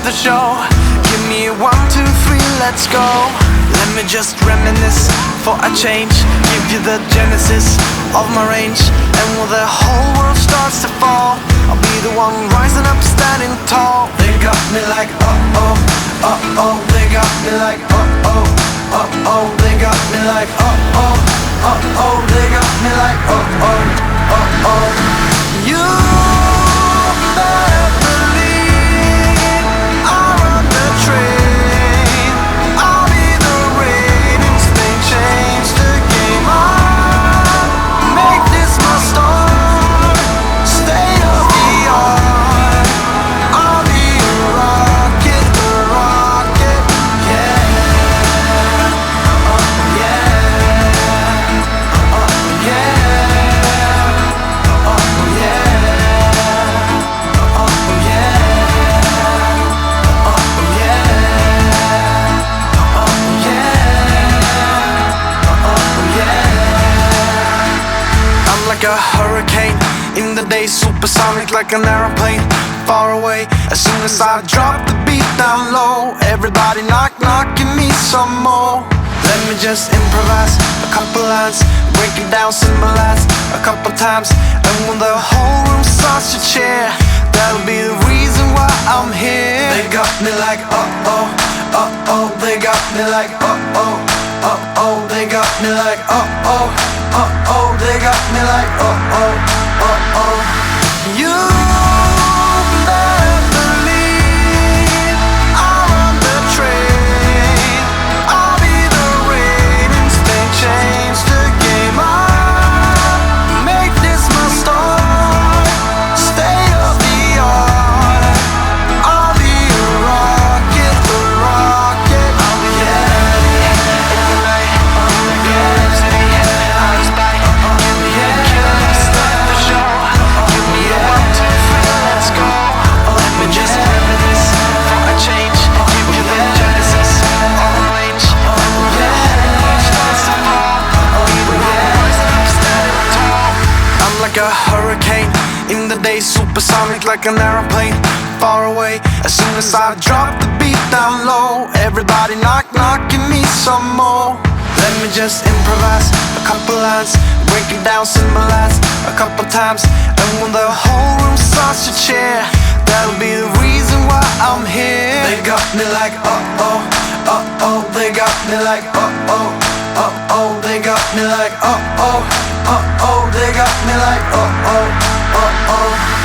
the show. Give me a 1, 2, 3, let's go. Let me just reminisce for a change. Give you the genesis of my range. And when the whole world starts to fall, I'll be the one rising up, standing tall. They got me like uh-oh, uh-oh. They got me like uh-oh, uh-oh. They got me like uh-oh, uh-oh. They got me like uh-oh, uh-oh. You better believe I'll run the train. I'll be the rain in Spain, change the game. I'll make this my start, stay of the art. I'll be a rocket, yeah. Like a hurricane in the day, supersonic like an aeroplane, far away. As soon as I drop the beat down low, everybody knock, knock, give me some more. Let me just improvise a couple lines, break it down, symbolize a couple times. And when the whole room starts to cheer, that'll be the reason why I'm here. They got me like uh-oh, uh-oh. They got me like uh-oh, uh-oh. They got me like uh-oh, uh-oh. They got me like uh-oh, uh-oh. You better believe I'll run the train. I'll be the rain in Spain, change the game. I'll make this my start, stay of the art. I'll be a rocket, I'll be in the night, city, out of spite. Give me a kill, start the show. Give me a 1, 2, 3, let's go. Let me just reminisce for a change. Give you the genesis of the range. Starts to fall, be the one rising up, standing tall. I'm like a hurricane in the day, supersonic like an aeroplane, far away. As soon as I drop the beat down low, everybody knock, knock, give me some more. Let me just improvise a couple lines, break it down, symbolize a couple times. And when the whole room starts to cheer, that'll be the reason why I'm here. They got me like uh-oh, uh-oh. They got me like uh-oh, uh-oh. They got me like uh-oh, uh-oh. They got me like uh-oh, uh-oh.